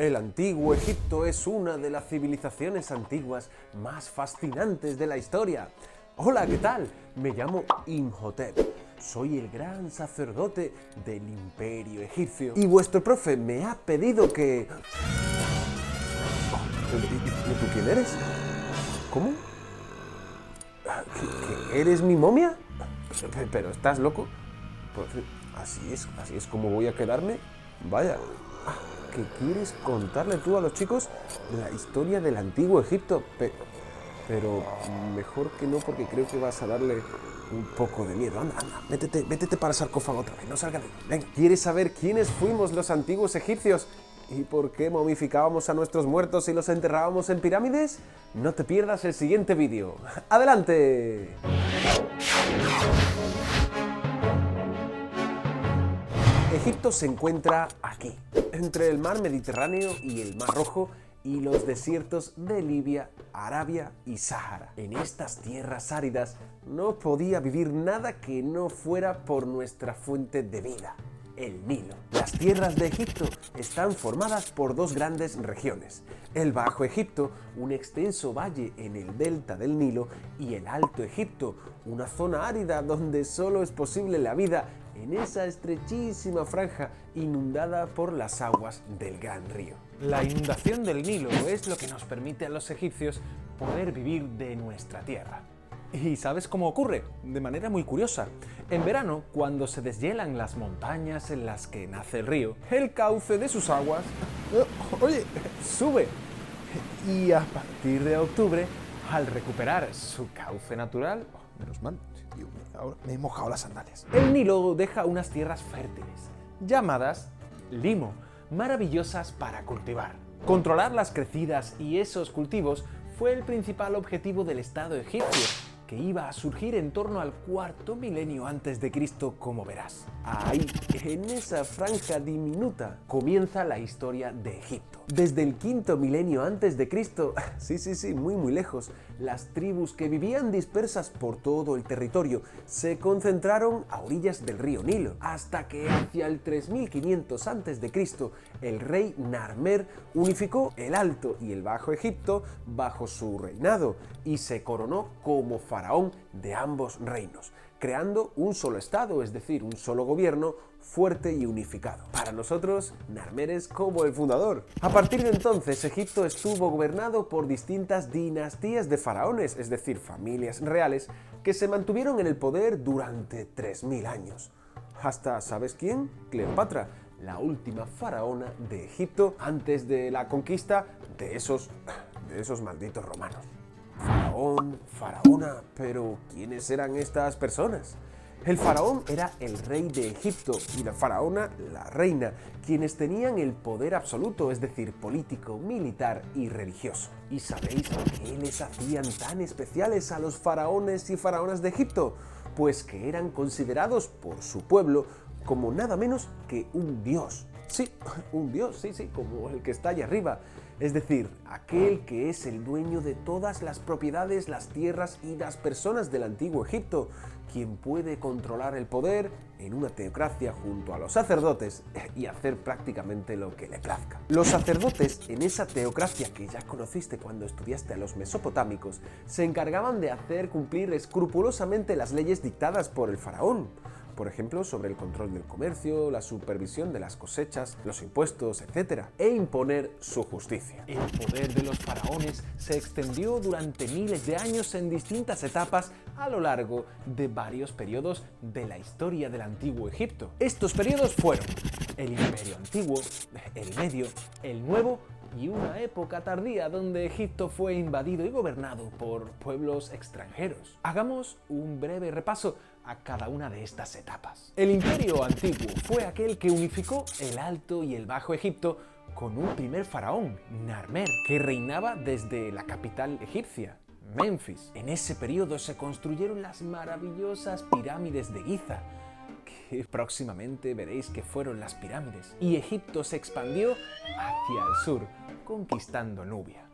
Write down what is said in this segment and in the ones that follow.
El antiguo Egipto es una de las civilizaciones antiguas más fascinantes de la historia. Hola, ¿qué tal? Me llamo Imhotep. Soy el gran sacerdote del Imperio Egipcio. Y vuestro profe me ha pedido que... ¿Y tú quién eres? ¿Cómo? ¿Que eres mi momia? ¿Pero estás loco? Pues, así es como voy a quedarme. Vaya, ¿qué quieres contarle tú a los chicos la historia del antiguo Egipto? Pero mejor que no, porque creo que vas a darle un poco de miedo. Anda, métete para el sarcófago otra vez, no salga de ahí. Venga, ¿quieres saber quiénes fuimos los antiguos egipcios? ¿Y por qué momificábamos a nuestros muertos y los enterrábamos en pirámides? No te pierdas el siguiente vídeo. ¡Adelante! Egipto se encuentra aquí, entre el mar Mediterráneo y el mar Rojo y los desiertos de Libia, Arabia y Sáhara. En estas tierras áridas no podía vivir nada que no fuera por nuestra fuente de vida, el Nilo. Las tierras de Egipto están formadas por dos grandes regiones: el Bajo Egipto, un extenso valle en el delta del Nilo, y el Alto Egipto, una zona árida donde solo es posible la vida en esa estrechísima franja inundada por las aguas del gran río. La inundación del Nilo es lo que nos permite a los egipcios poder vivir de nuestra tierra. ¿Y sabes cómo ocurre? De manera muy curiosa. En verano, cuando se deshielan las montañas en las que nace el río, el cauce de sus aguas, sube. Y a partir de octubre, al recuperar su cauce natural, menos mal, ahora me he mojado las sandalias, el Nilo deja unas tierras fértiles, llamadas limo, maravillosas para cultivar. Controlar las crecidas y esos cultivos fue el principal objetivo del Estado egipcio, que iba a surgir en torno al cuarto milenio antes de Cristo, como verás. Ahí, en esa franja diminuta, comienza la historia de Egipto. Desde el quinto milenio antes de Cristo, sí, muy lejos, las tribus que vivían dispersas por todo el territorio se concentraron a orillas del río Nilo, hasta que hacia el 3500 antes de Cristo, el rey Narmer unificó el Alto y el Bajo Egipto bajo su reinado y se coronó como faraón de ambos reinos, creando un solo estado, es decir, un solo gobierno fuerte y unificado. Para nosotros, Narmer es como el fundador. A partir de entonces, Egipto estuvo gobernado por distintas dinastías de faraones, es decir, familias reales, que se mantuvieron en el poder durante 3000 años. Hasta, ¿sabes quién? Cleopatra, la última faraona de Egipto antes de la conquista de esos malditos romanos. Faraón, faraona, pero ¿quiénes eran estas personas? El faraón era el rey de Egipto y la faraona la reina, quienes tenían el poder absoluto, es decir, político, militar y religioso. ¿Y sabéis qué les hacían tan especiales a los faraones y faraonas de Egipto? Pues que eran considerados por su pueblo como nada menos que un dios. Sí, un dios, sí, como el que está allá arriba. Es decir, aquel que es el dueño de todas las propiedades, las tierras y las personas del antiguo Egipto, quien puede controlar el poder en una teocracia junto a los sacerdotes y hacer prácticamente lo que le plazca. Los sacerdotes, en esa teocracia que ya conociste cuando estudiaste a los mesopotámicos, se encargaban de hacer cumplir escrupulosamente las leyes dictadas por el faraón. Por ejemplo, sobre el control del comercio, la supervisión de las cosechas, los impuestos, etc. E imponer su justicia. El poder de los faraones se extendió durante miles de años en distintas etapas a lo largo de varios periodos de la historia del antiguo Egipto. Estos periodos fueron el Imperio Antiguo, el Medio, el Nuevo y una época tardía donde Egipto fue invadido y gobernado por pueblos extranjeros. Hagamos un breve repaso a cada una de estas etapas. El Imperio Antiguo fue aquel que unificó el Alto y el Bajo Egipto con un primer faraón, Narmer, que reinaba desde la capital egipcia, Menfis. En ese periodo se construyeron las maravillosas pirámides de Giza, que próximamente veréis que fueron las pirámides, y Egipto se expandió hacia el sur, conquistando Nubia.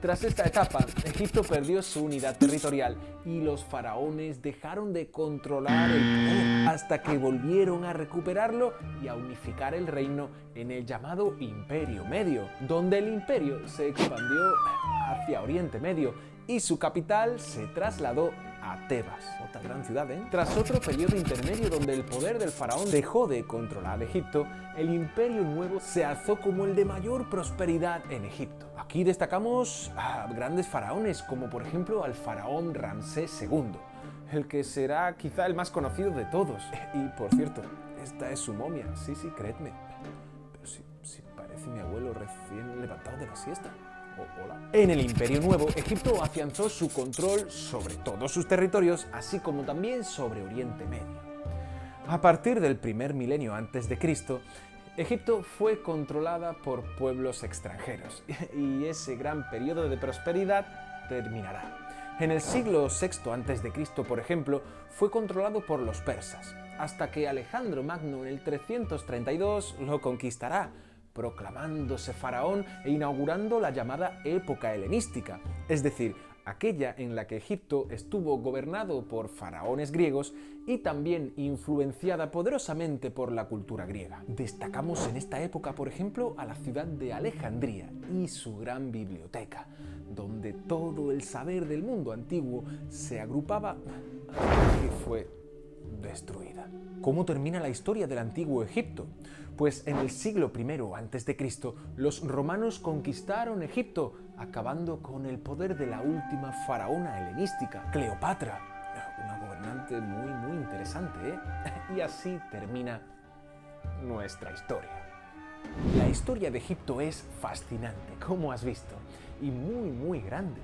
Tras esta etapa, Egipto perdió su unidad territorial y los faraones dejaron de controlar el poder hasta que volvieron a recuperarlo y a unificar el reino en el llamado Imperio Medio, donde el imperio se expandió hacia Oriente Medio y su capital se trasladó a Tebas, otra gran ciudad, ¿eh? Tras otro periodo intermedio donde el poder del faraón dejó de controlar Egipto, el Imperio Nuevo se alzó como el de mayor prosperidad en Egipto. Aquí destacamos a grandes faraones, como por ejemplo al faraón Ramsés II, el que será quizá el más conocido de todos. Y por cierto, esta es su momia, sí, creedme. Pero sí parece mi abuelo recién levantado de la siesta. Hola. En el Imperio Nuevo, Egipto afianzó su control sobre todos sus territorios, así como también sobre Oriente Medio. A partir del primer milenio antes de Cristo, Egipto fue controlada por pueblos extranjeros y ese gran periodo de prosperidad terminará. En el siglo VI a.C., por ejemplo, fue controlado por los persas, hasta que Alejandro Magno en el 332 lo conquistará, proclamándose faraón e inaugurando la llamada época helenística, es decir, aquella en la que Egipto estuvo gobernado por faraones griegos y también influenciada poderosamente por la cultura griega. Destacamos en esta época, por ejemplo, a la ciudad de Alejandría y su gran biblioteca, donde todo el saber del mundo antiguo se agrupaba hasta que fue destruida. ¿Cómo termina la historia del antiguo Egipto? Pues en el siglo I a.C., los romanos conquistaron Egipto, acabando con el poder de la última faraona helenística, Cleopatra, una gobernante muy interesante, ¿eh? Y así termina nuestra historia. La historia de Egipto es fascinante, como has visto, y muy grande.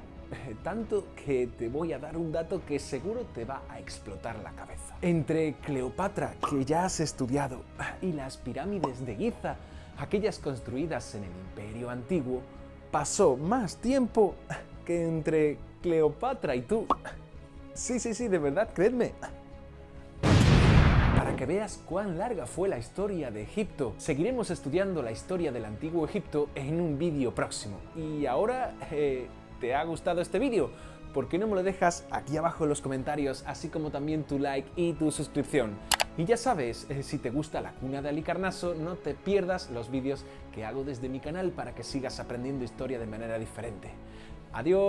Tanto que te voy a dar un dato que seguro te va a explotar la cabeza. Entre Cleopatra, que ya has estudiado, y las pirámides de Giza, aquellas construidas en el Imperio Antiguo, pasó más tiempo que entre Cleopatra y tú. Sí, de verdad, créeme. Para que veas cuán larga fue la historia de Egipto, seguiremos estudiando la historia del Antiguo Egipto en un vídeo próximo. Y ahora, ¿te ha gustado este vídeo? ¿Por qué no me lo dejas aquí abajo en los comentarios, así como también tu like y tu suscripción? Y ya sabes, si te gusta la cuna de Halicarnaso, no te pierdas los vídeos que hago desde mi canal para que sigas aprendiendo historia de manera diferente. ¡Adiós!